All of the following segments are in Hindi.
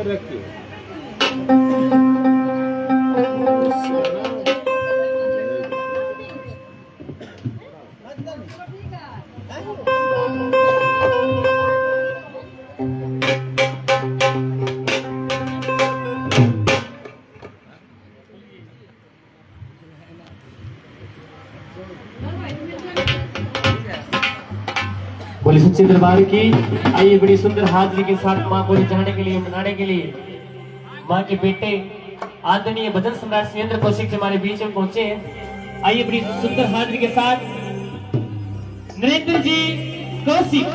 कर रखी है। बोले सच्चे दरबार की। आइए बड़ी सुंदर हाजिरी के साथ मां को जाने के लिए मनाने के लिए मां के बेटे आदरणीय भजन सम्राट सुरेंद्र कौशिक जी हमारे बीच में पहुंचे हैं। आइए बड़ी सुंदर हाजिरी के साथ नरेंद्र जी कौशिक।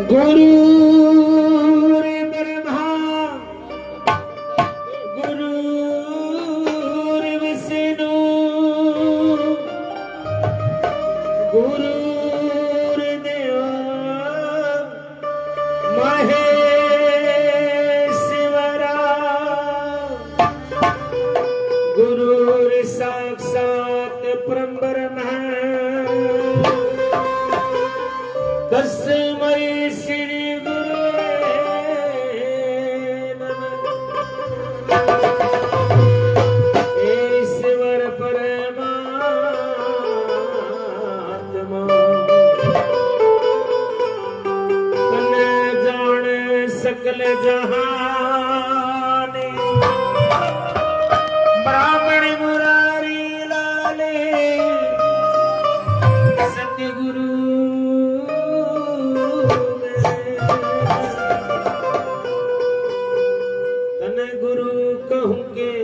गुरु ब्रह्मा गुरु विष्णु गुरु देव महेश्वरा गुरु साक्षात परम ब्रह्म तस्मै श्री गुरुवे नमः। ईश्वर परमात्मा तने जाने सकल जहानी ब्राह्मण मुरारी लाले सतगुरु गुरु कहूँगे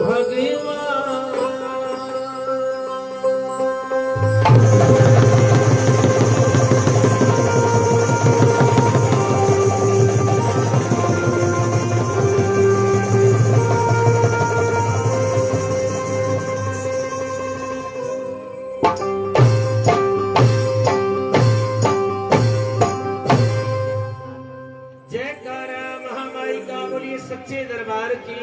भगवान। जयकारा महामाई का बोलिए सच्चे दरबार की।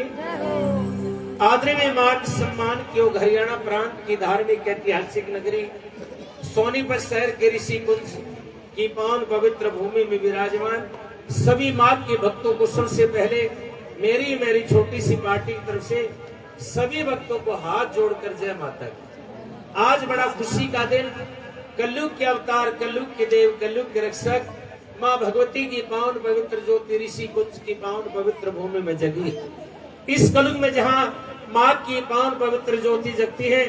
आदरणीय मान सम्मान के हरियाणा प्रांत की धार्मिक ऐतिहासिक नगरी सोनीपत शहर के ऋषि कुंज की पावन पवित्र भूमि में विराजमान सभी मां के भक्तों को सबसे पहले मेरी छोटी सी पार्टी की तरफ से सभी भक्तों को हाथ जोड़कर जय माता की। आज बड़ा खुशी का दिन, कलयुग के अवतार, कलयुग के देव, कलयुग के रक्षक माँ भगवती की पावन पवित्र ज्योति ऋषि कुंज की पावन पवित्र भूमि में जगी। इस कलयुग में जहाँ माँ की पावन पवित्र ज्योति जगती है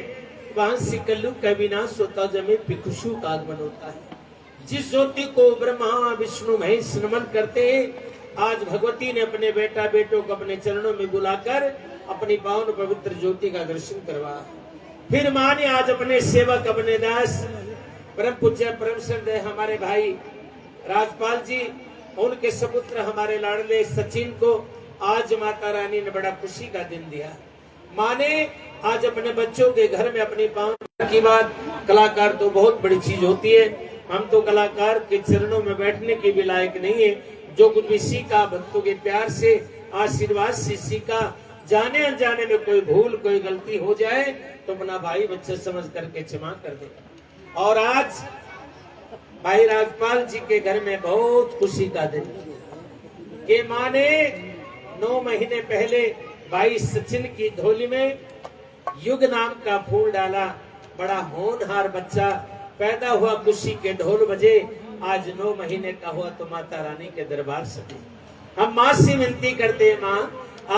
वहां से कलयुग का विनाश होता, जमे भिक्षु का आगमन होता है। जिस ज्योति को ब्रह्मा विष्णु महेश नमन करते हैं, आज भगवती ने अपने बेटा बेटों को अपने चरणों में बुलाकर अपनी पावन पवित्र ज्योति का दर्शन करवाया। फिर माँ ने आज अपने सेवक, अपने दास, परम पूज्य परम श्रद्धेय हमारे भाई राजपाल जी, उनके सपुत्र हमारे लाडले सचिन को आज माता रानी ने बड़ा खुशी का दिन दिया। माँ ने आज अपने बच्चों के घर में अपनी पावन की बात, कलाकार तो बहुत बड़ी चीज होती है, हम तो कलाकार के चरणों में बैठने के भी लायक नहीं है। जो कुछ भी सीखा भक्तों के प्यार से, आशीर्वाद से सीखा, जाने अनजाने में कोई भूल कोई गलती हो जाए तो अपना भाई बच्चा समझ करके क्षमा कर दे। और आज भाई राजपाल जी के घर में बहुत खुशी का दिन के माँ ने 9 महीने पहले भाई सचिन की झोली में युग नाम का फूल डाला। बड़ा होनहार बच्चा पैदा हुआ, खुशी के ढोल बजे। आज 9 महीने का हुआ तो माता रानी के दरबार से हम माँ से विनती करते हैं, माँ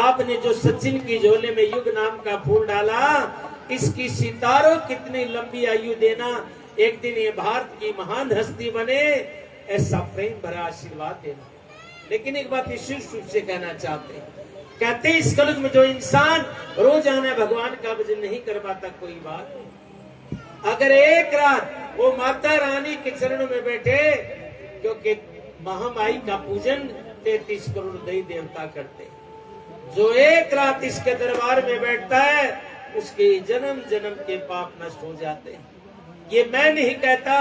आपने जो सचिन की झोले में युग नाम का फूल डाला, इसकी सितारों कितनी लंबी आयु देना, एक दिन ये भारत की महान हस्ती बने, ऐसा प्रेम भरा आशीर्वाद देना। लेकिन एक बात विशेष रूप से कहना चाहते हैं, कहते हैं इस कलयुग में जो इंसान रोजाना भगवान का भजन नहीं कर पाता कोई बात नहीं, अगर एक रात वो माता रानी के चरणों में बैठे, क्योंकि महामाई का पूजन 33 करोड़ देवी देवता करते, जो एक रात इसके दरबार में बैठता है उसके जन्म जन्म के पाप नष्ट हो जाते हैं। ये मैं नहीं कहता,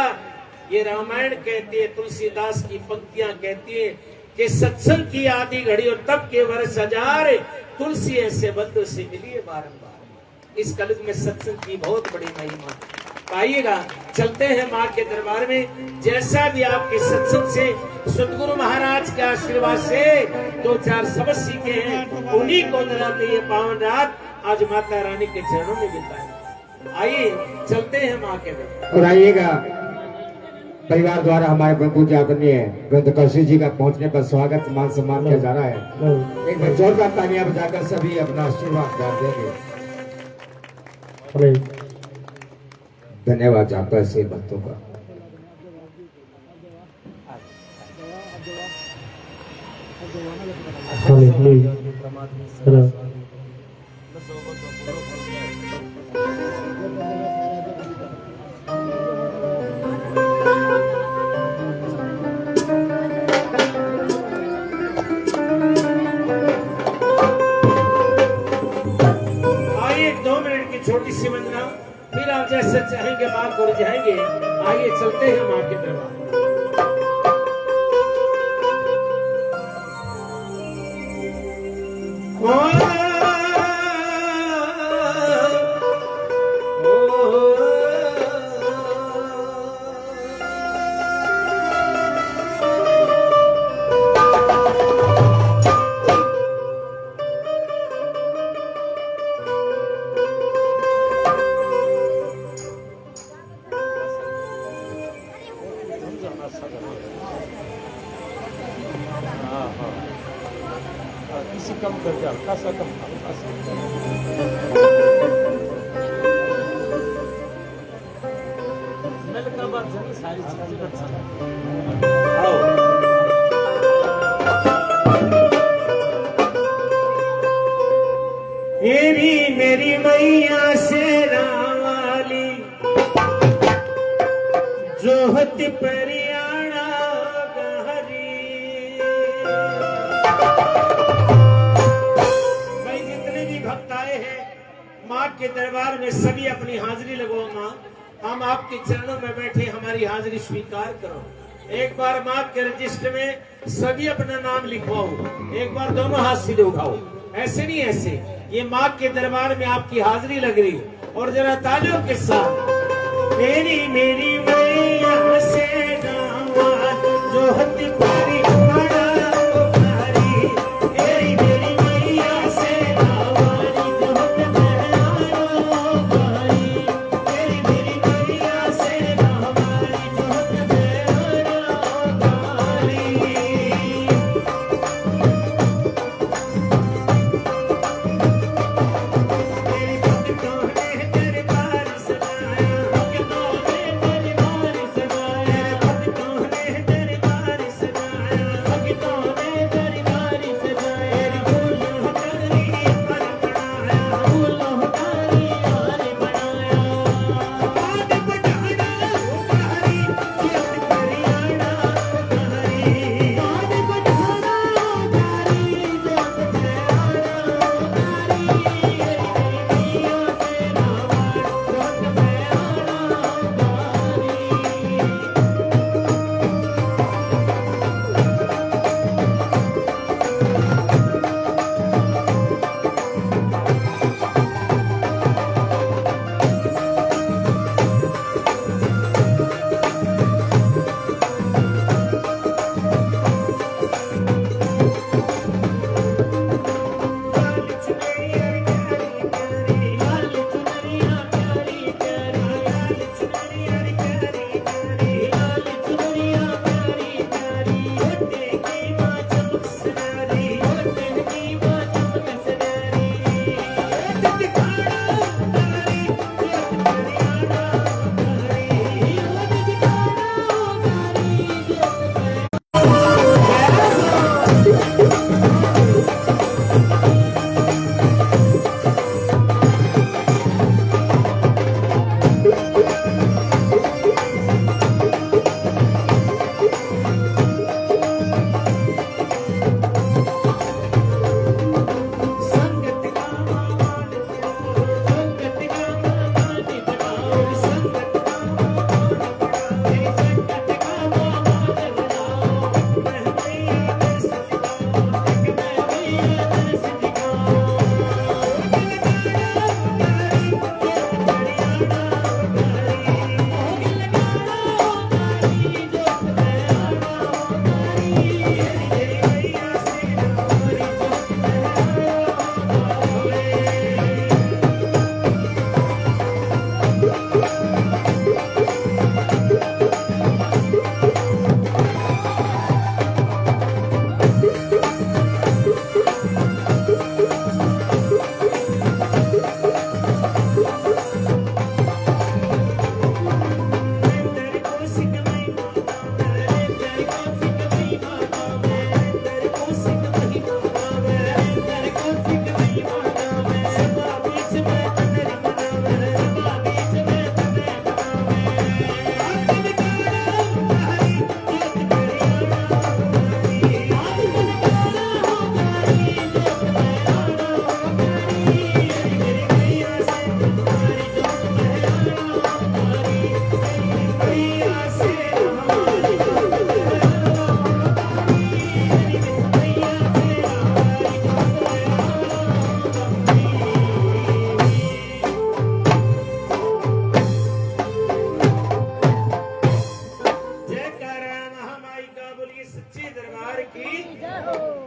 ये रामायण कहती है, तुलसीदास की पंक्तियां कहती है कि सत्संग की आदि घड़ी और तब के वर्ष हजार, तुलसी ऐसे बंधु से मिली है बारंबार। इस कलयुग में सत्संग की बहुत बड़ी महिमा। आइएगा, चलते हैं माँ के दरबार में। जैसा भी आपके सत्संग से, सदगुरु महाराज के आशीर्वाद से 2-4 शब्द सीखे हैं, उन्हीं को दोहराते ये पावन रात आज माता रानी के चरणों में बिताएं। आइए चलते हैं माँ के दरबार। और आइएगा, परिवार द्वारा हमारे पूज्य आदरणीय ग्रंथ कौशिक जी का पहुंचने पर स्वागत मान सम्मान किया जा रहा है। एक बार जोरदार तालियां बजाकर सभी अपना आशीर्वाद देंगे। धन्यवाद चाहता है ऐसे भक्तों का। छोटी सी वंदना, फिर आप जैसे चाहेंगे माँ को रिझाएंगे। आइए चलते हैं माँ के दरबार। किसी कम करके हल्का सा कम, हल्का सा स्मेल का बात जमी सारी चीजें मेरी मैया से रावाली जोहत परियाणा गहरी। भाई जितने भी भक्त आए हैं माँ के दरबार में सभी अपनी हाजिरी लगवाओ। माँ हम आपके चरणों में बैठे, हमारी हाजिरी स्वीकार करो। एक बार माँ के रजिस्टर में सभी अपना नाम लिखवाओ। एक बार दोनों हाथ सीधे उठाओ, ऐसे नहीं ऐसे। ये माँ के दरबार में आपकी हाजिरी लग रही है। और जरा तालियों के साथ मेरी मेरी मैया से गावान जो हद पारी बड़ा उपकारी। मेरी मेरी मैया से गावान जो हद पारी उपकारी। मेरी मेरी मैया से गावान जो हद पारी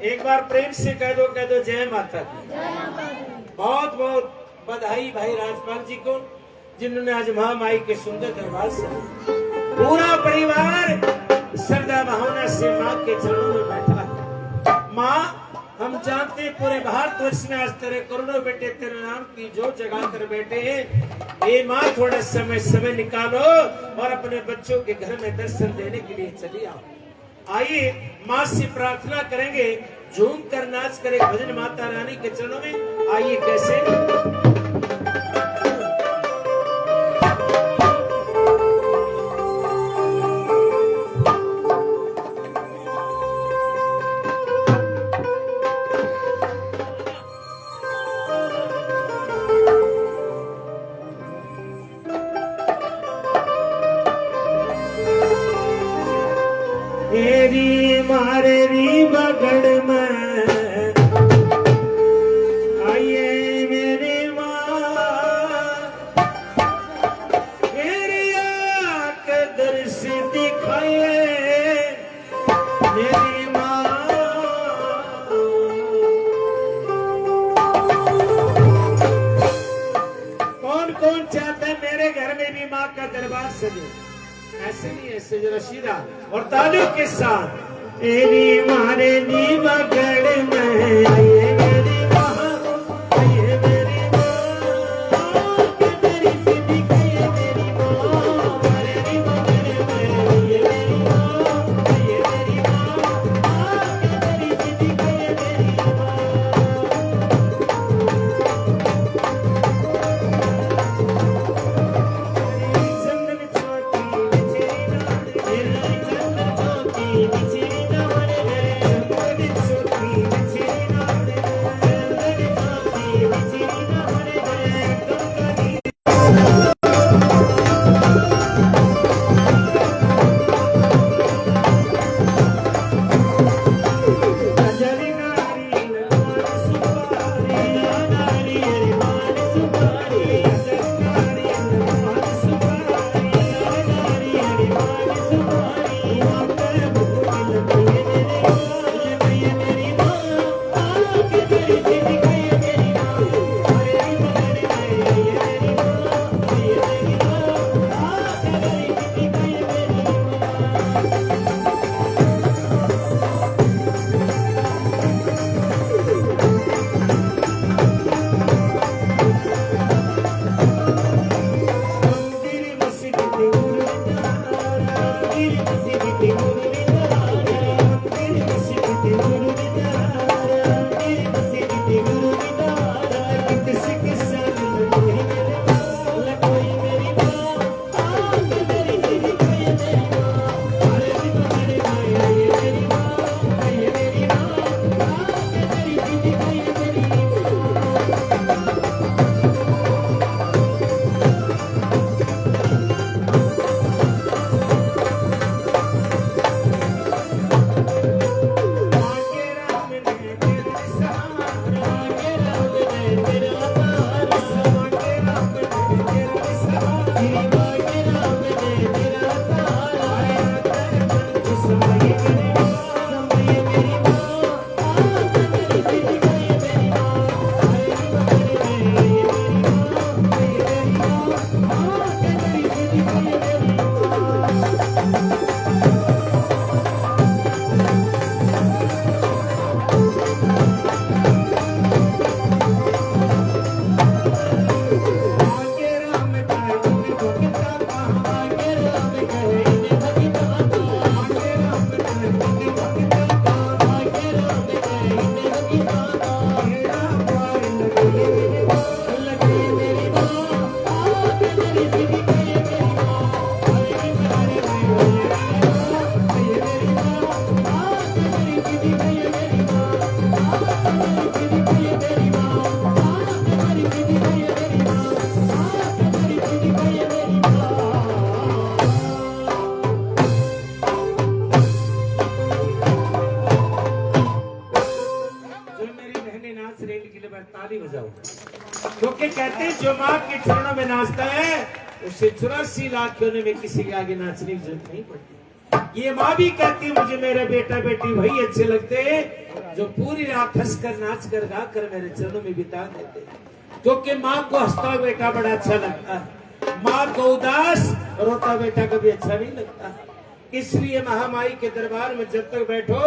एक बार प्रेम से कह दो जय माता दी। बहुत बहुत बधाई भाई राजपाल जी को, जिन्होंने आज महामाई के सुंदर दरबार से पूरा परिवार श्रद्धा भावना से माँ के चरणों में बैठा है। माँ, हम जानते हैं पूरे भारतवर्ष में आज तेरे करोड़ों बेटे तेरे नाम की जो जगा कर बैठे हैं। ये माँ, थोड़ा समय निकालो और अपने बच्चों के घर में दर्शन देने के लिए चली आओ। आइए माँ से प्रार्थना करेंगे, झूम कर नाच कर एक भजन माता रानी के चरणों में। आइए कैसे तेरी मारे री बगड़ में आइए चाहते हैं मेरे घर में भी माँ का दरबार सजे, ऐसे नहीं, ऐसे जरा शीरा और तालियों के साथ। तेरी मारे नी मगड़ में आइए मेरी माँ, आइए मेरी माँ, के तेरी सिद्धि कहिए मेरी माँ, मारे नी मगड़ में आइए मेरी माँ, आइए मेरी माँ, के तेरी सिद्धि कहिए मेरी माँ। चंदन चौकी बिछेरी नाड़ मेरी, चंदन चौकी बिछेरी नाड़ मेरे, चंदन चौकी बिछेरी नाड़ मेरे, चंदन चौकी बिछेरी नाड़ मेरे, कंकनी अजरी नारी लगवान सुपारी, नारी लगवान सुपारी, अजरी नारी लगवान सुपारी, नारी लगवान सुपारी, मांगे भूल गई मेरे माँ, गई मेरी माँ, के तेरी सिद्धि गई मेरी माँ, अरे मगड़ में आई मेरी माँ, आई मेरी माँ, के तेरी सिद्धि गई मेरी माँ। मंदिर मस्जिद गुरुद्वारा, मंदिर मस्जिद गुरुद्वारा, मंदिर मस्जिद गुरुद्वारा, मंदिर मस्जिद गुरुद्वारा, किसी के साथ कोई मेरी माँ, कोई मेरी माँ, के तेरी सिद्धि कोई मेरी माँ, अरे मगड़ में आई मेरी माँ, आई मेरी माँ, के तेरी सिद्धि कोई मेरी माँ। आगे राम ने तेरा सहारा, आगे राम ने तेरा सहारा, आगे राम ने तेरा सहारा, आगे राम ने तेरा सहारा, आगे समय मेरी माँ, समय मेरी माँ, तेरी सिद्धि गई मेरी माँ, अरे मगड़ में आई मेरी माँ, आई मेरी माँ, के तेरी सिद्धि गई मेरी माँ। आगे राम कहे इन्हें भगता कहाँ, आगे राम कहे इन्हें भगता कहाँ, आगे राम कहे इन्हें भगता कहाँ, आगे राम कहे इन्हें भगता कहाँ, मेरा प्यार लगे मेरी माँ, के तेरी सिद्धि गई मेरी माँ, अरे मगड़ में आई मेरी माँ, के तेरी सिद्धि गई मेरी माँ, के तेरी सिद्धि गई मेरी माँ, के तेरी सिद्धि गई मेरी माँ, के तेरी सिद्धि गई मेरी माँ। जो मेरी बहनें नाच रही इनके लिए मैं ताली बजाऊं, क्योंकि कहते हैं जो माँ के चरणों में नाचता है उसे 84 लाख योनि में किसी के आगे नाचने की जरूरत नहीं पड़ती। ये माँ भी कहती है मुझे मेरे बेटा बेटी वही अच्छे लगते हैं जो पूरी रात हंस कर नाच कर गा कर मेरे चरणों में बिता देते हैं, क्योंकि माँ को हंसता हुआ बेटा बड़ा अच्छा लगता है, माँ को उदास रोता बेटा कभी अच्छा नहीं लगता। इसलिए महामाई के दरबार में जब तक बैठो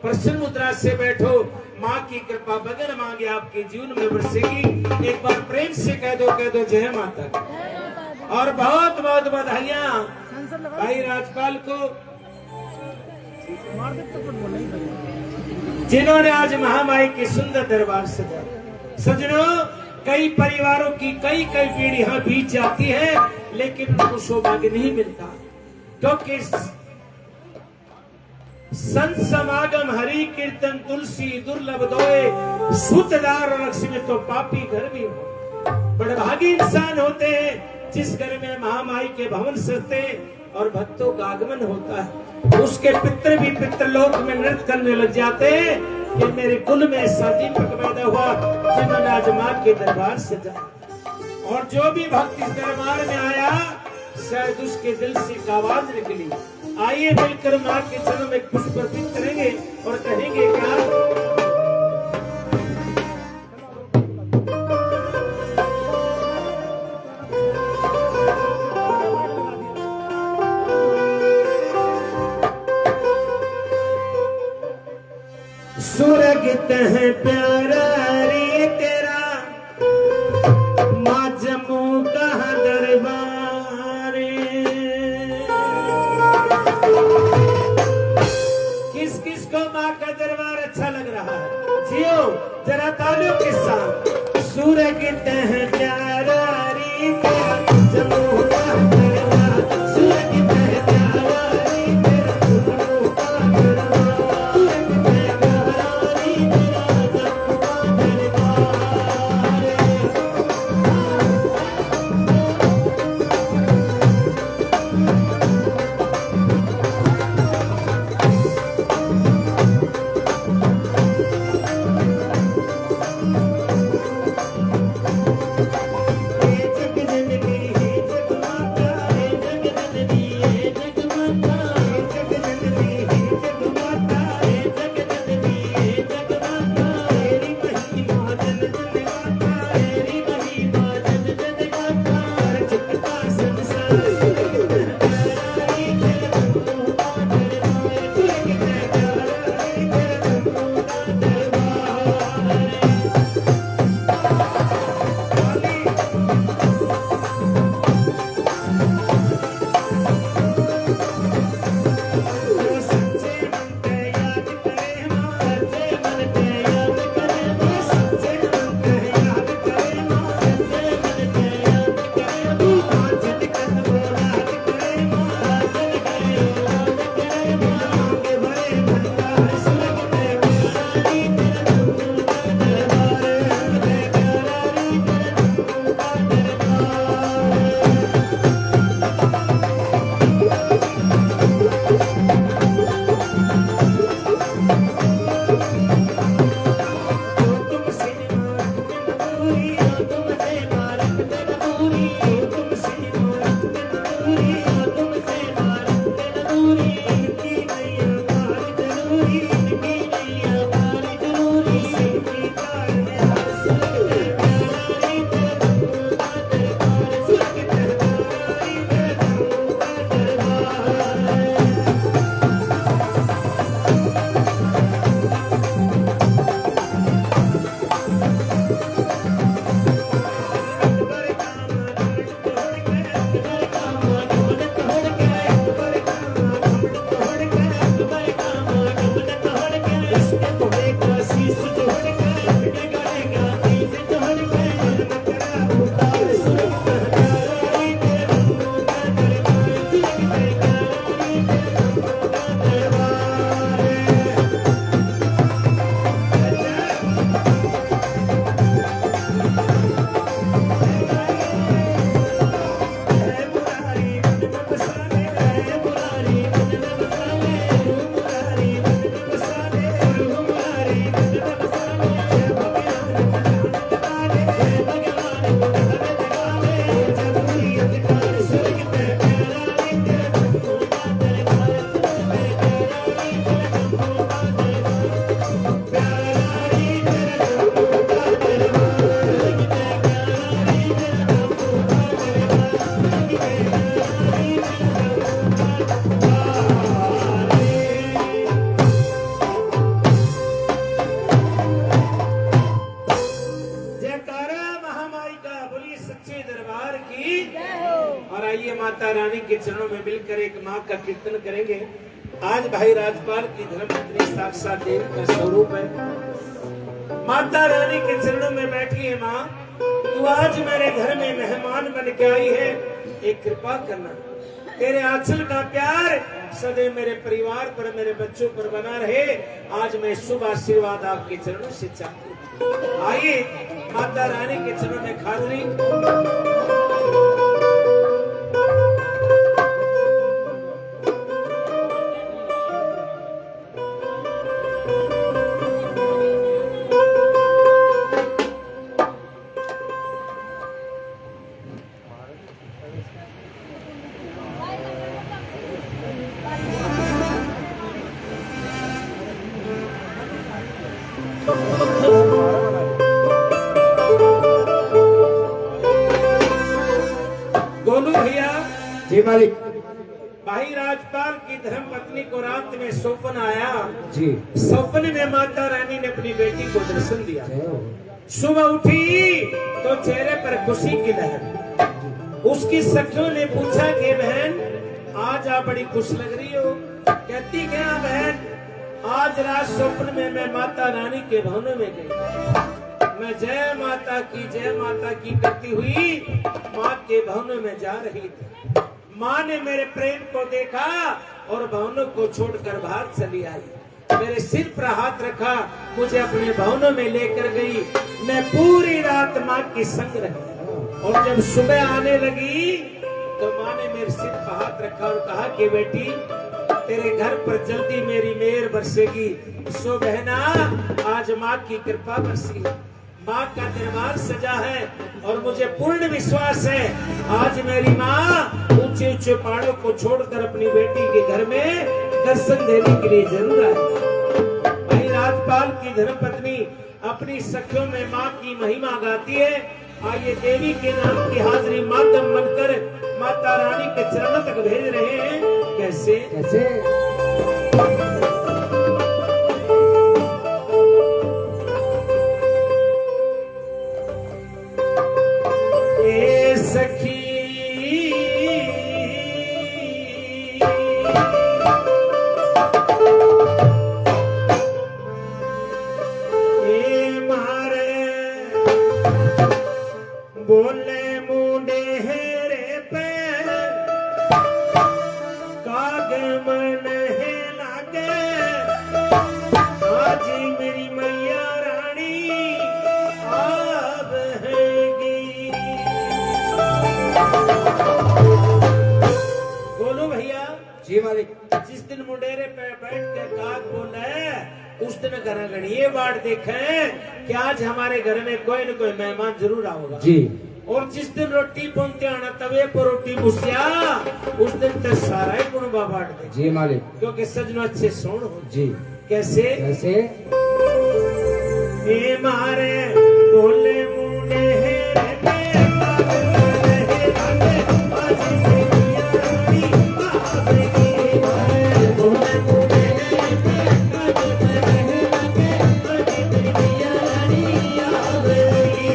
प्रसन्न मुद्रा से बैठो, माँ की कृपा बगैर मांगे आपके जीवन में बरसेगी। एक बार प्रेम से कह दो जय माता की। और बहुत बहुत बधाइयां भाई राजपाल को, जिन्होंने आज महामाई के सुंदर दरबार सजाया। सजनों, कई परिवारों की कई कई पीढ़ियां बीत जाती है लेकिन उनको सौभाग्य नहीं मिलता, क्योंकि संत समागम हरि कीर्तन तुलसी दुर्लभ दोए, सुतदार और लक्ष्मी तो पापी घर भी हो। बड़े भागी इंसान होते हैं जिस घर में महामाई के भवन सजते और भक्तों का आगमन होता है। उसके पितृ भी पितृलोक में नृत्य करने लग जाते हैं कि मेरे कुल में ऐसा दीपक पैदा हुआ जिन्होंने आज माँ के दरबार सजाया। और जो भी भक्त इस दरबार में आया शायद उसके दिल से एक आवाज निकली। आइए मिलकर माँ के चरणों में पुष्प अर्पित करेंगे और कहेंगे क्या, तह प्यारा रे तेरा माँ जम्मू का दरबार। किस किस को माँ का दरबार अच्छा लग रहा है? जियो जरा तालियों के साथ। सूर्य के तह प्यारा रे तेरा जम्मू का दरबार, सूर्य के तह प्यारा रे तेरा जम्मू का दरबार, सूर्य के तह प्यारा रे तेरा जम्मू का दरबार। और आइए माता रानी के चरणों में मिलकर एक माँ का कीर्तन करेंगे। आज भाई राजपाल की धर्मपत्नी साक्षात देव का स्वरूप है। माता रानी के चरणों में बैठी है माँ, तू आज मेरे घर में मेहमान बन के आई है, एक कृपा करना। तेरे आंचल का प्यार सदैव मेरे परिवार पर, मेरे बच्चों पर बना रहे। आज मैं शुभ आशीर्वाद आपके चरणों से चाहती हूँ। आइए माता रानी के चरणों में हाजिरी। गोलू भैया जी मालिक। भाई राजपाल की धर्म पत्नी को रात में स्वप्न आया। जी स्वप्न में माता रानी ने अपनी बेटी को दर्शन दिया। जय हो। सुबह उठी तो चेहरे पर खुशी की लहर। उसकी सखियों ने पूछा कि बहन आज आप बड़ी खुश लग रही हो। कहती क्या बहन, आज रात स्वप्न में मैं माता रानी के भवन में गई। मैं जय माता की करती हुई माँ के भवन में जा रही थी। माँ ने मेरे प्रेम को देखा और भवनों को छोड़कर बाहर चली आई। मेरे सिर पर हाथ रखा, मुझे अपने भवनों में लेकर गई। मैं पूरी रात माँ की संग रही और जब सुबह आने लगी तो माँ ने मेरे सिर पर हाथ रखा और कहा कि बेटी तेरे घर पर जल्दी मेरी मेहर बरसेगी। सो बहना आज माँ की कृपा बरसी। माँ का दरबार सजा है और मुझे पूर्ण विश्वास है आज मेरी माँ ऊंचे ऊंचे पहाड़ों को छोड़कर अपनी बेटी के घर में दर्शन देने के लिए जरूर आए। भाई राजपाल की धर्मपत्नी अपनी सखियों में माँ की महिमा गाती है। आइए देवी के नाम की हाजिरी माध्यम बनकर माता रानी के चरणों तक भेज रहे हैं। कैसे कैसे ए सखी ए मारे बोले मुंडे हेरे पे काग मन है लागे। आज मेरी मैया रानी आब हैगी। बोलो भैया जी मालिक। जिस दिन मुंडेरे पे बैठ के काग बोले उस दिन घर गणिये बाढ़ देखे कि आज हमारे घर में कोई न कोई मेहमान जरूर आओगा। जी और जिस दिन रोटी पहुंचते आना तवे पर रोटी मुसिया उस दिन तो सारा ही गुणबा बांट दे। जी मालिक। क्योंकि सजनो अच्छे सोन हो। जी कैसे कैसे ए मारे बोले मुंडे हेरे पे काग मन है लागे। आज मैया रानी आवेगी। बोले मुंडे हेरे पे काग मन है लागे। आज मैया रानी आवेगी।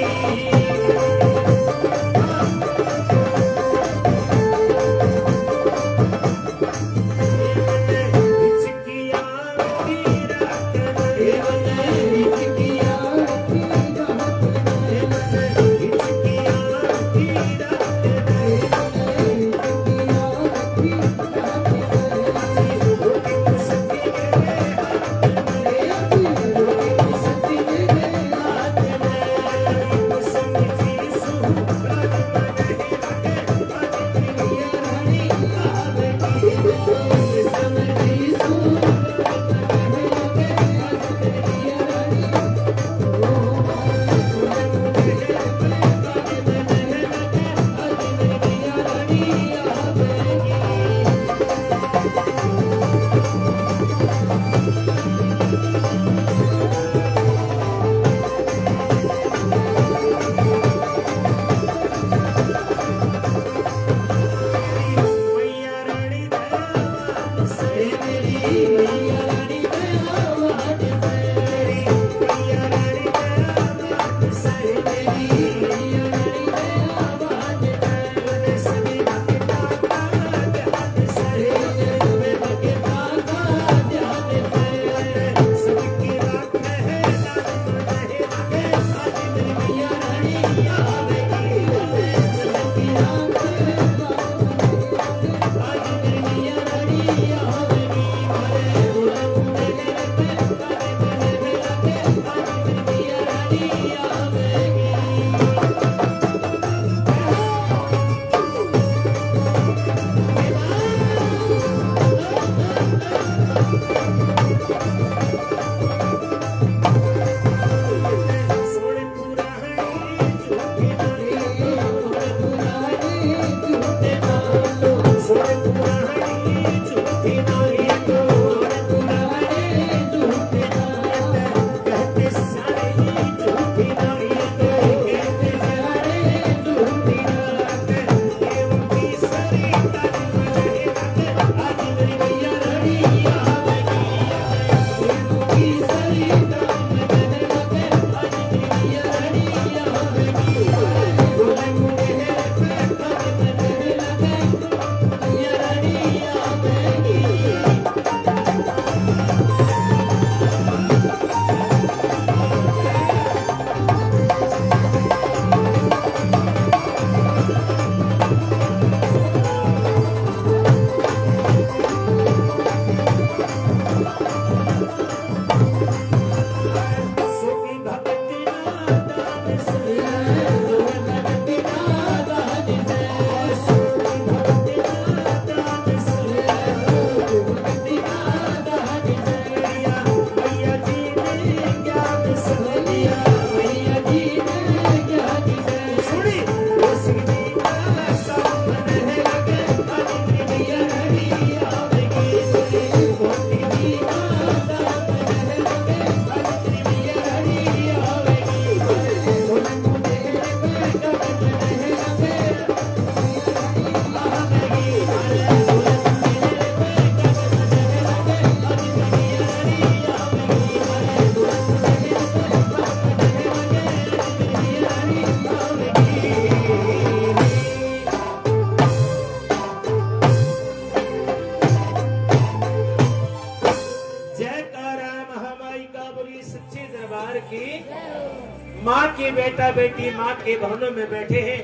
सभी बेटा बेटी माँ के भवनों में बैठे हैं।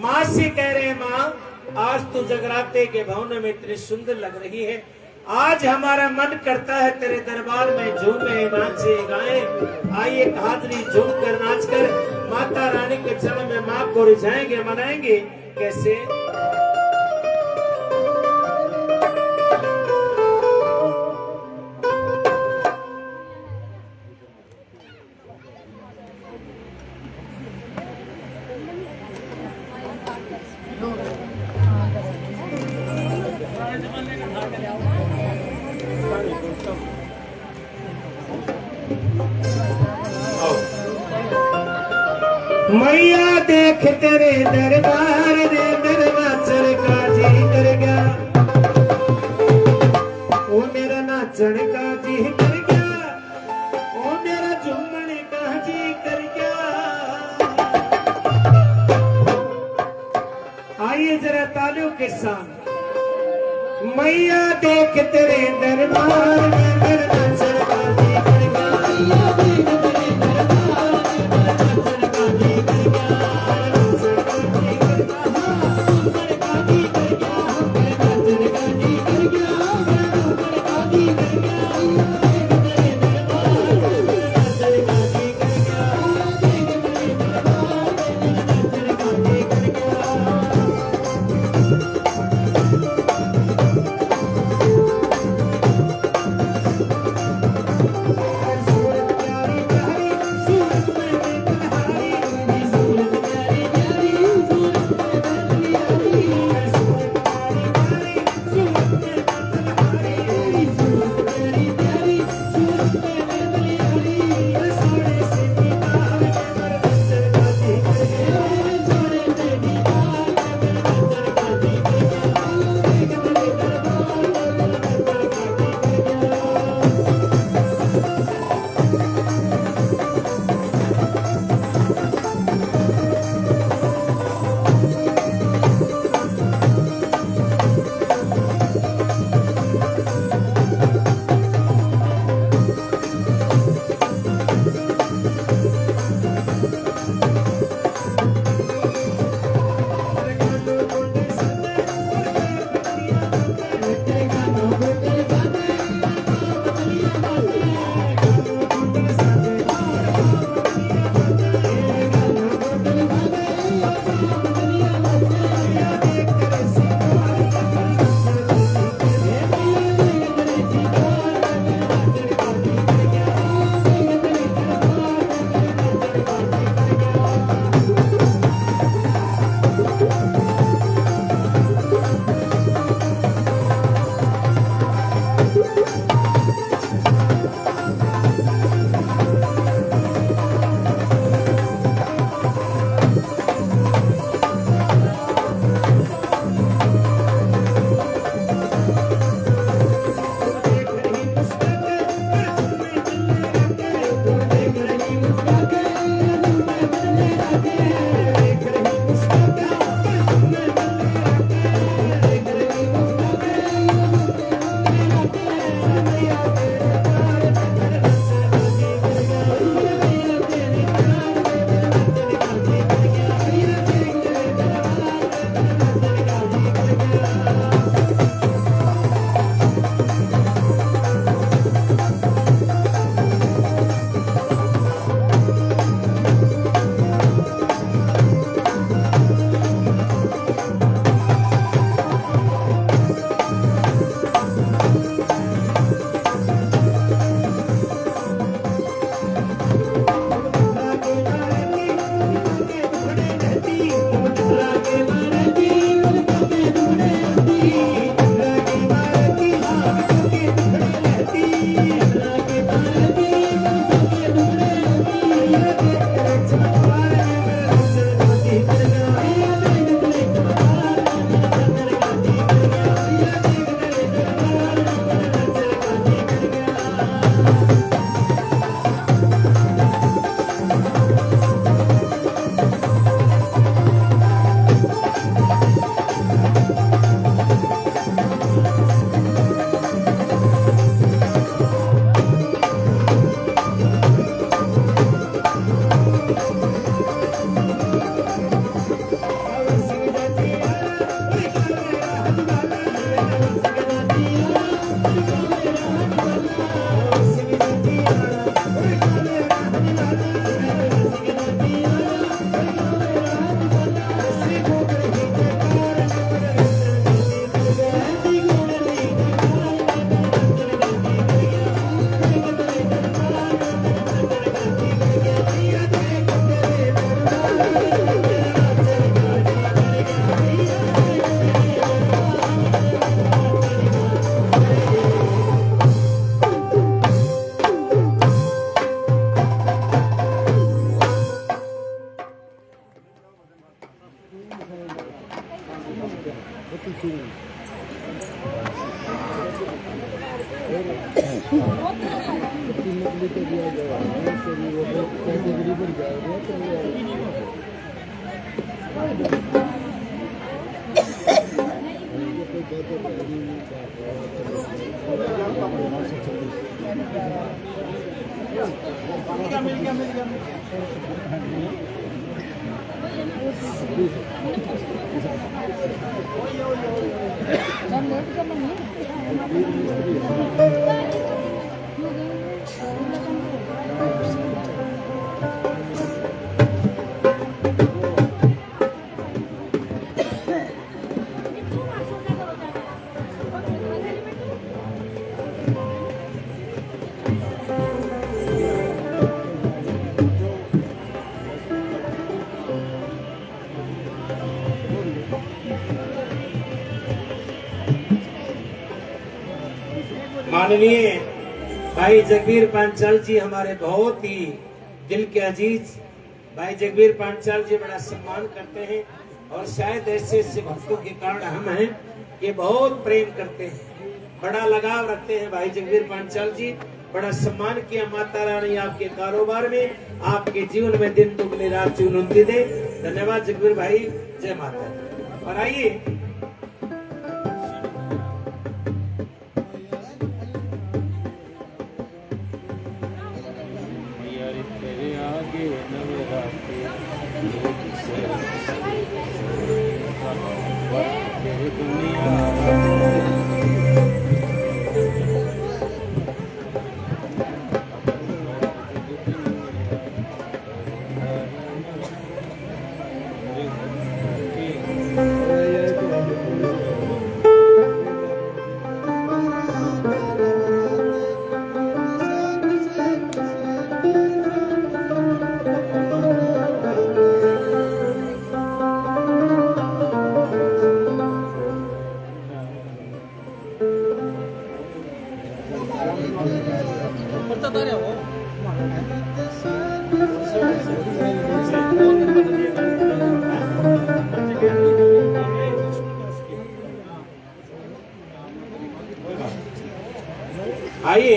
माँ से कह रहे हैं, माँ आज तू जगराते के भवन में इतनी सुंदर लग रही है। आज हमारा मन करता है तेरे दरबार में झूमे नाचे गाए। आइए एक हाजरी झूम कर नाच कर माता रानी के चरण में माँ को रिझाएंगे, मनाएंगे। कैसे? मैया देख तेरे दरबार ने नाचन का जी कर गया। ओ मेरा नाचन का जी कर गया, ओ मेरा झूमने का जी कर गया। आइए जरा तालियों के साथ। मैया देख तेरे दरबार में नाचन का जी कर गया। माननीय भाई जगबीर पांचाल जी हमारे बहुत ही दिल के अजीज भाई जगबीर पांचाल जी बड़ा सम्मान करते हैं और शायद ऐसे ऐसे भक्तों के कारण हम हैं कि बहुत प्रेम करते हैं, बड़ा लगाव रखते हैं। भाई जगबीर पांचाल जी बड़ा सम्मान किया। माता रानी आपके कारोबार में, आपके जीवन में दिन दुगनी रात चुनौती दे। धन्यवाद जगबीर भाई, जय माता दी। और आइए तेरे आगे नवरात्रि तेरे दुनिया आइए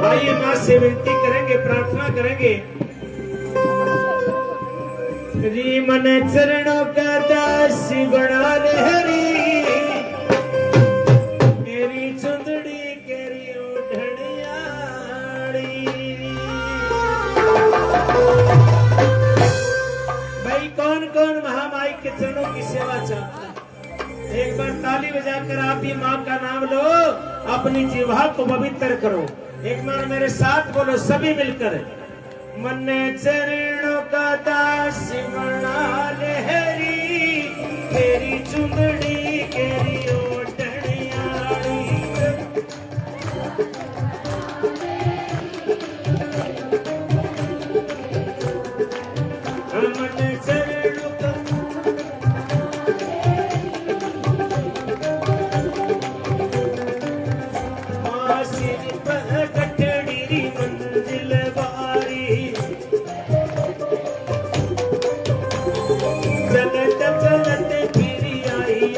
आइए मां से विनती करेंगे, प्रार्थना करेंगे। री मन चरणों का दासी बना ले हरी, मेरी चुंदड़ी केरी ओढ़नियाड़ी। भाई कौन कौन महामाई के चरणों की सेवा चाहता है? एक बार ताली बजाकर आप भी माँ का नाम लो, अपनी जीवा को पवित्र करो। एक बार मेरे साथ बोलो सभी मिलकर, मन चरणों का दास बना ले हरी, तेरी चुंदड़ी केरी ओढ़नियाड़ी। मन चरणों का चलते फिर आई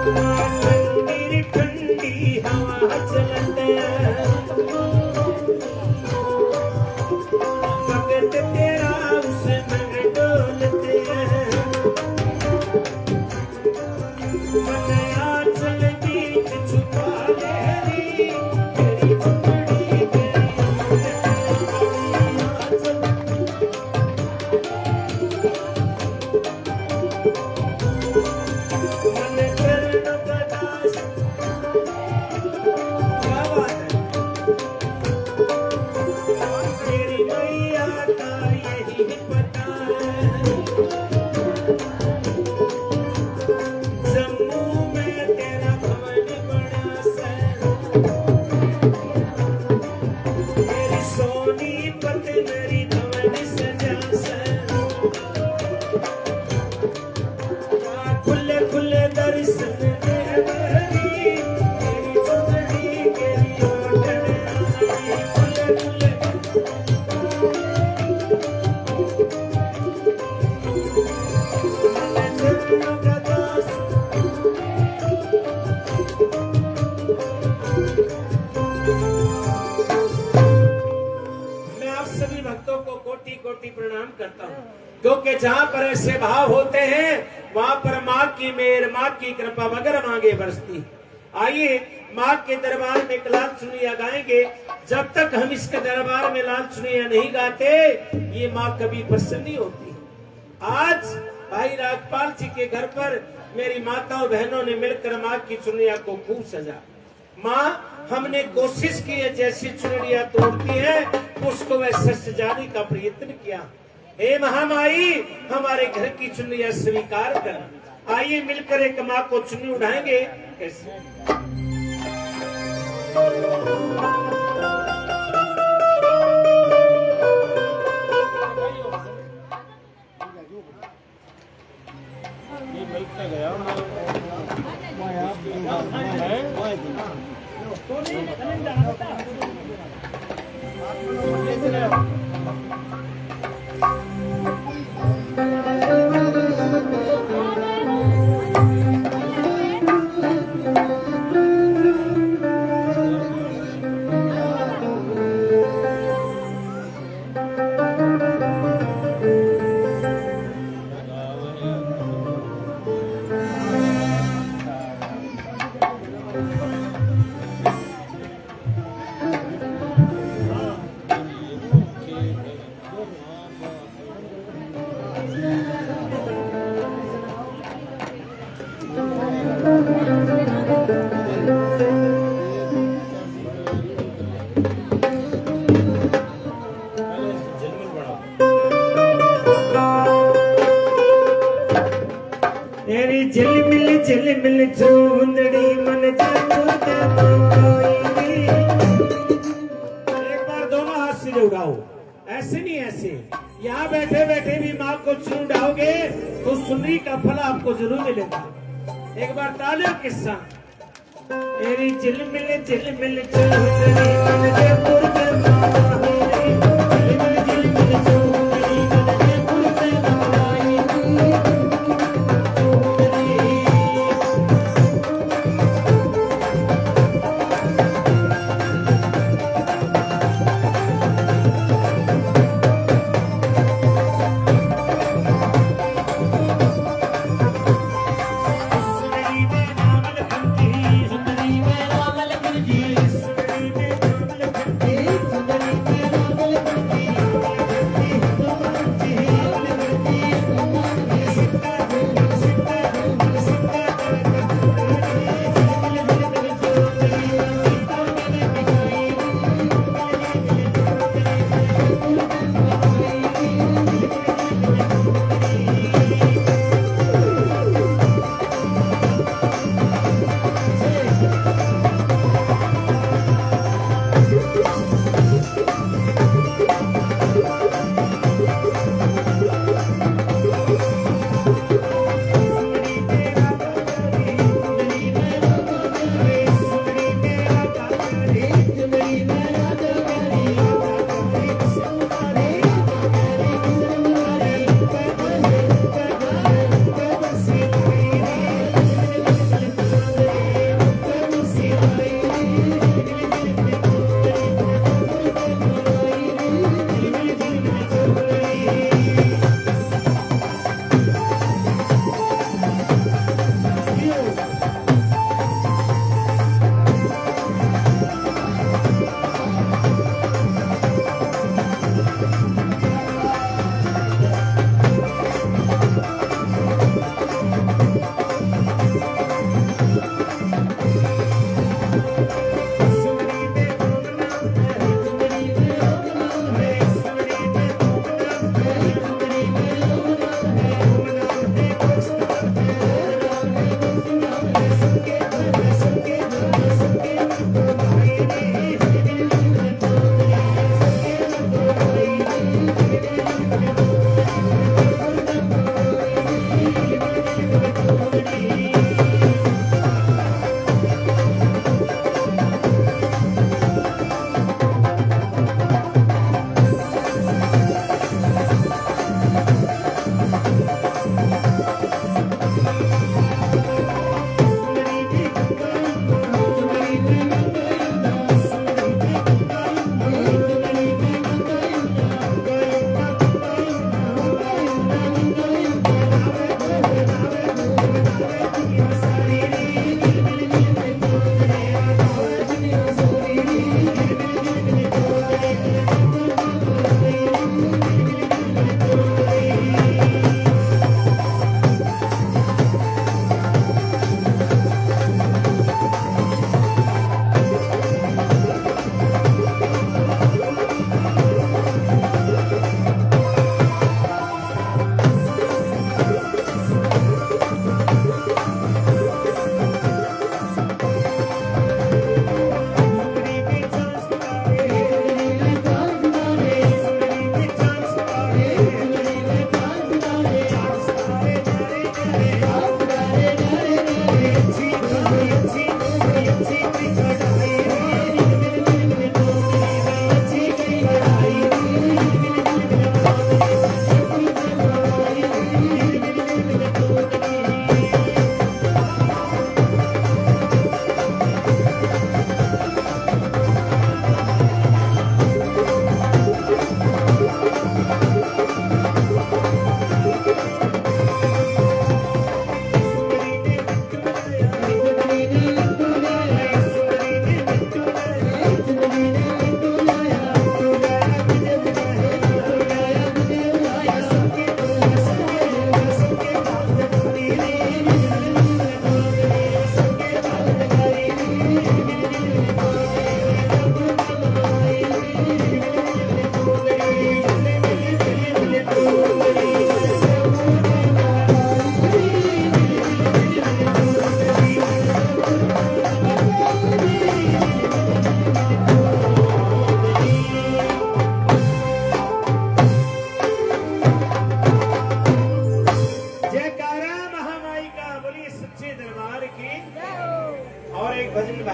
ठंडी ठंडी हवा चलते भगत तेरा उसमें डोलते मनया चल बीच छुपा ले तेरी चुपड़ी मन करन बदास क्या बात है तेरी मैया का यही पता है जम्मू में तेरा भवन बड़ा सा तेरी सोनीपत मेरी भवन सजा सा खुले खुले दर्शन दे मेरी तेरी चुंदड़ी के ओढ़ने आई खुले खुले मन करन बदास मैं आप सभी भक्तों को कोटि कोटि प्रणाम करता हूँ क्योंकि जहाँ पर ऐसे भाव होते हैं वहाँ पर माँ की मेहर माँ की कृपा बगैर मांगे बरसती। आइए माँ के दरबार में एक लाल सुनिया गाएंगे। जब तक हम इसके दरबार में लाल सुनिया नहीं गाते ये माँ कभी प्रसन्न नहीं होती। आज भाई राजपाल जी के घर पर मेरी माताओं बहनों ने मिलकर माँ की चुनरिया को खूब सजा। माँ हमने कोशिश की है जैसी चुनरिया तोड़ती है उसको वैसे सजाने का प्रयत्न किया। हे महामाई हमारे घर की चुनरिया स्वीकार कर। आइए मिलकर एक माँ को चुन्नी उठाएंगे। कैसे ये मिलता गया तेरी झिलमिल चूंदड़ी मन जादू जादू कोई। एक बार दोनों हाथ सीधे उठाओ, ऐसे नहीं ऐसे। यहाँ बैठे बैठे भी माँ को चुन उठाओगे तो सुनरी का फल आपको जरूर मिलेगा। एक बार तालियों के साथ। तेरी झिलमिल चूंदड़ी मन जयपुर के माई। झिलमिल चूंदड़ी मन जयपुर के माई। सुंदरी में नाम लखन जी, सुंदरी में नाम लखन जी।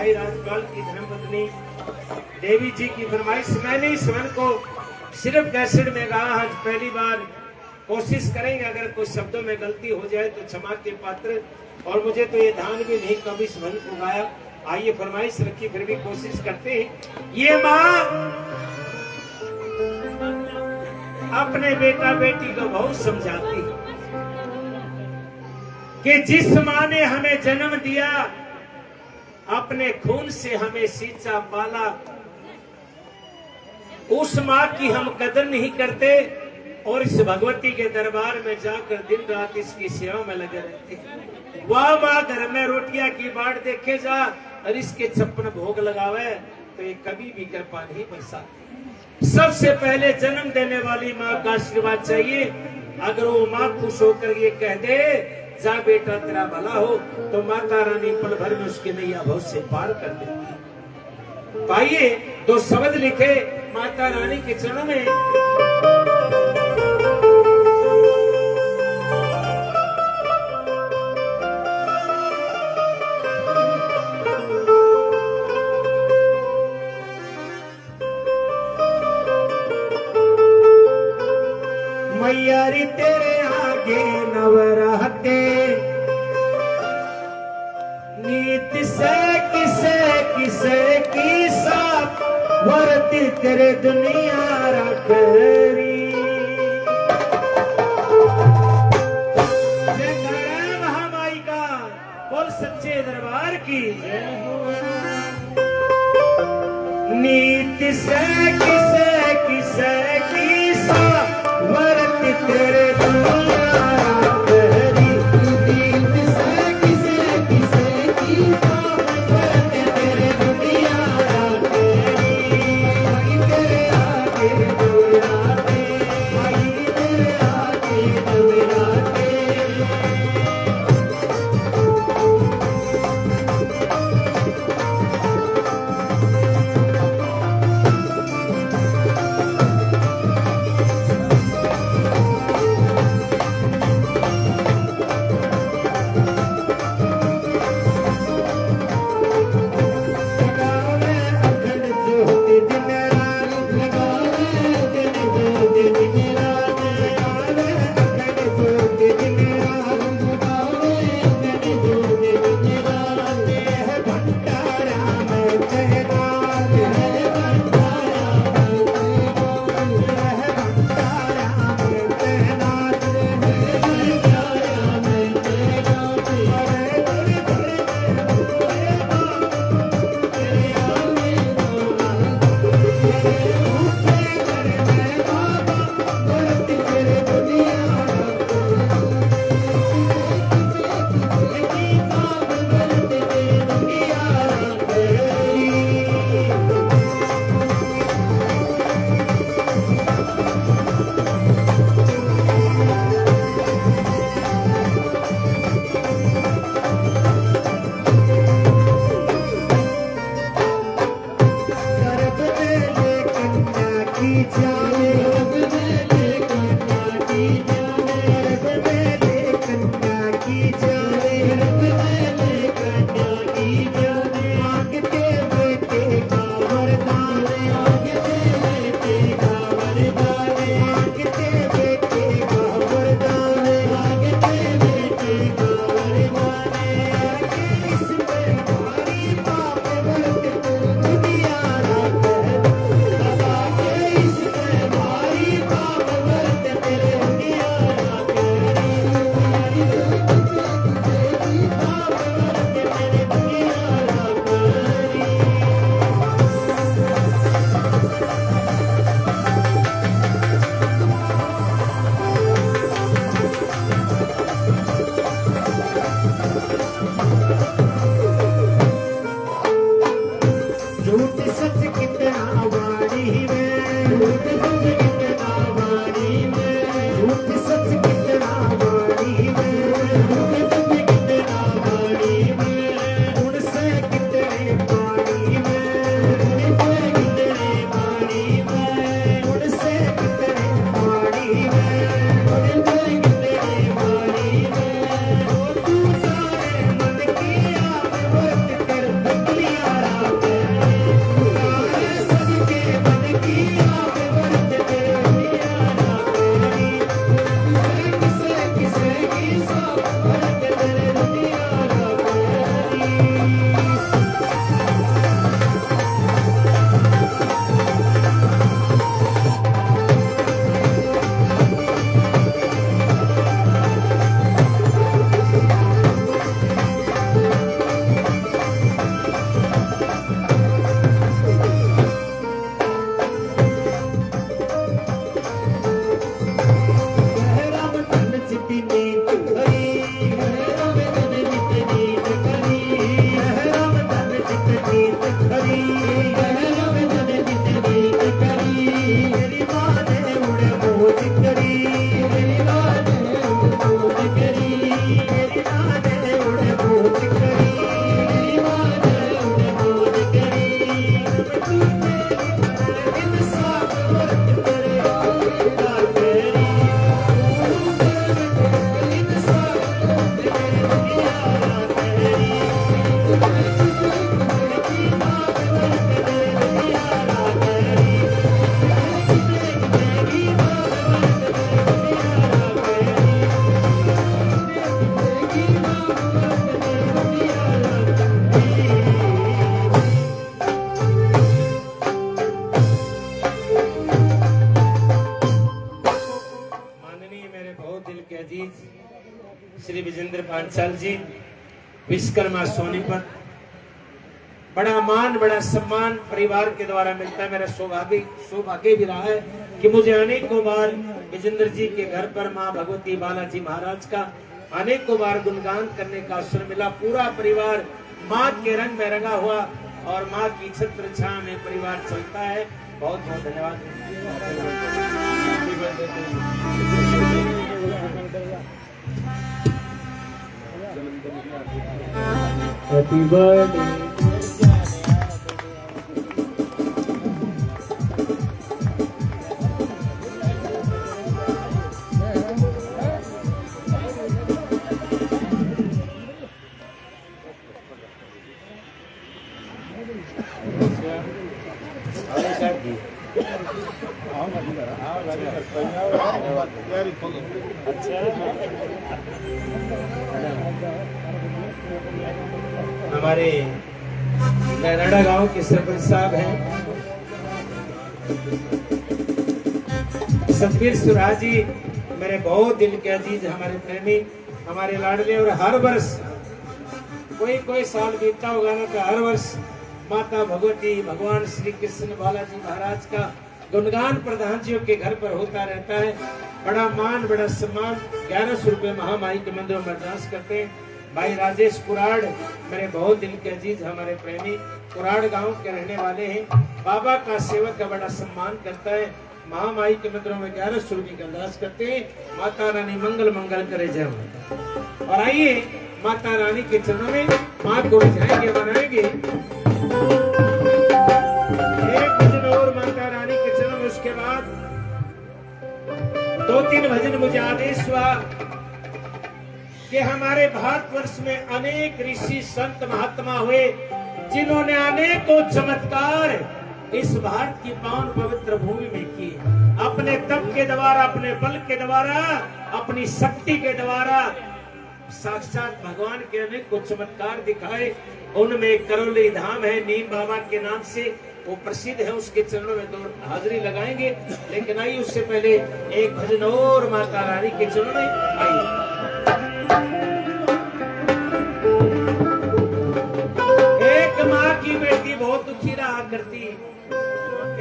भाई राजपाल की धर्मपत्नी देवी जी की फरमाइश। मैंने इस वन को सिर्फ कैसेट में गाया, आज पहली बार कोशिश करेंगे, अगर कुछ शब्दों में गलती हो जाए तो क्षमा के पात्र। और मुझे तो ये ध्यान भी नहीं कब इस वन को गाया। आइए फरमाइश रखी, फिर भी कोशिश करते हैं। ये माँ अपने बेटा बेटी को बहुत समझाती है कि जिस माँ ने हमें जन्म दिया, अपने खून से हमें सींचा पाला, उस माँ की हम कदर नहीं करते और इस भगवती के दरबार में जाकर दिन रात इसकी सेवा में लगे रहते हैं। वाह माँ, घर में रोटियां की बाट देखे जा और इसके 56 भोग लगावे तो ये कभी भी कृपा नहीं बरसाती। सबसे पहले जन्म देने वाली माँ का आशीर्वाद चाहिए। अगर वो माँ खुश होकर ये कह दे जा बेटा तेरा भला हो, तो माता रानी पल भर में उसके नैया भव से पार कर देती है। पाइए 2 शब्द लिखे माता रानी के चरणों में। मैयारी तेरे आगे नवराते, नीत से किसे की साथ वर्ती तेरे दुनिया रखरी। जय महामाई का बोल सच्चे दरबार की। नीत से किसे की साथ वर्ती तेरे दुनिया रखरी। नीत से किसे की साथ वर्ती तेरे दुनिया रखरी। आई तेरे आगे नवराते, आई तेरे आगे नवराते। श्री विजेंद्र पांचाल जी विश्वकर्मा सोनीपत, बड़ा मान बड़ा सम्मान परिवार के द्वारा मिलता है। मेरा सौभाग्य भी रहा है कि मुझे अनेकों बार विजेंद्र जी के घर पर माँ भगवती बालाजी महाराज का अनेकों बार गुणगान करने का अवसर मिला। पूरा परिवार माँ के रंग में रंगा हुआ और माँ की छत्र छाया में परिवार चलता है। बहुत बहुत धन्यवाद। Happy birthday. हमारे नैनाडा गांव के सरपंच साहब हैं सतबीर सुराज जी, मेरे बहुत दिल के अजीज, हमारे प्रेमी, हमारे लाडले। और हर वर्ष कोई साल बीतता होगा ना तो हर वर्ष माता भगवती भगवान श्री कृष्ण बालाजी महाराज का गुणगान प्रधान जी के घर पर होता रहता है। बड़ा मान बड़ा सम्मान। 1100 रुपए महामाई के मंदिर में अरदास करते हैं। भाई राजेश कुराड़, मेरे बहुत दिल के अजीज, हमारे प्रेमी, कुराड़ गांव के रहने वाले हैं। बाबा का सेवक का बड़ा सम्मान करता है। महामाई के मंदिरों में 1100 रुपए का अरदास करते हैं। माता रानी मंगल मंगल करे, जय माता। और आइए माता रानी के चरणों में माँ को रिझाएंगे, बनाएंगे एक भजन और माता रानी के चरणों में। उसके बाद 2-3 भजन मुझे आदेश हुआ कि हमारे भारतवर्ष में अनेक ऋषि संत महात्मा हुए जिन्होंने अनेकों चमत्कार इस भारत की पावन पवित्र भूमि में किए। अपने तप के द्वारा, अपने बल के द्वारा, अपनी शक्ति के द्वारा साक्षात भगवान के अनेकों चमत्कार दिखाए। उनमें एक करौली धाम है, नीम बाबा के नाम से वो प्रसिद्ध है। उसके चरणों में 2 हाजिरी लगाएंगे। लेकिन आइए उससे पहले एक भजन और माता रानी के चरणों में। आइए माँ की बेटी बहुत दुखी रहा करती।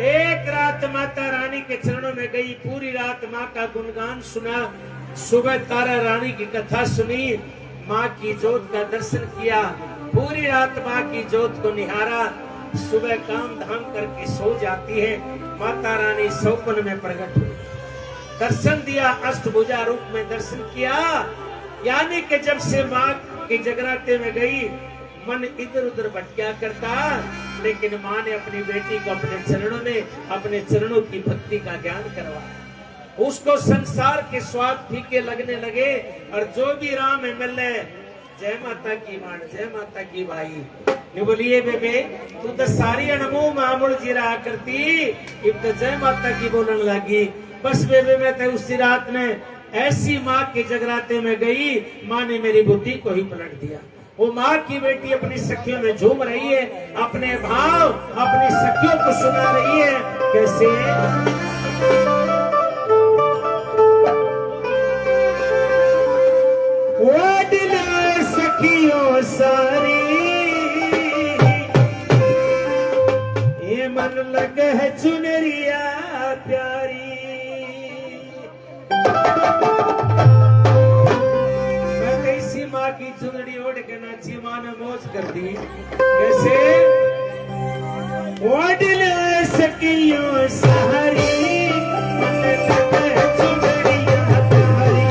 एक रात माता रानी के चरणों में गई, पूरी रात माँ का गुणगान सुना। सुबह तारा रानी की कथा सुनी, माँ की जोत का दर्शन किया। पूरी रात माँ की जोत को निहारा। सुबह काम धाम करके सो जाती है। माता रानी सौपन में प्रकट हुई, दर्शन दिया, अष्टभुजा रूप में दर्शन किया। यानी कि जब से माँ के जगराते में गई, मन इधर उधर भटका करता, लेकिन माँ ने अपनी बेटी को अपने चरणों में, अपने चरणों की भक्ति का ज्ञान करवाया। उसको संसार के स्वाद फीके लगने लगे और जो भी राम में मिले, जय माता की मान, जय माता की भाई। ने बोलिए बेबे तू तो सारी अनमो मामुड़ जी रहा करती, अब तो जय माता की बोलने लगी। बस बेबे मैं तो उसी रात में ऐसी माँ के जगराते में गई, माँ ने मेरी बुद्धि को ही पलट दिया। वो माँ की बेटी अपनी सखियों में झूम रही है, अपने भाव अपनी सखियों को सुना रही है। कैसे? वो सखियों सारी ये मन लग है चुनरिया प्यारी। मैं कैसी माँ की चुनरी ओढ़ के नाची, माँ ने मौज कर दी। कैसे? ओढ़ सखियों सारी मन लग है चुनरिया प्यारी।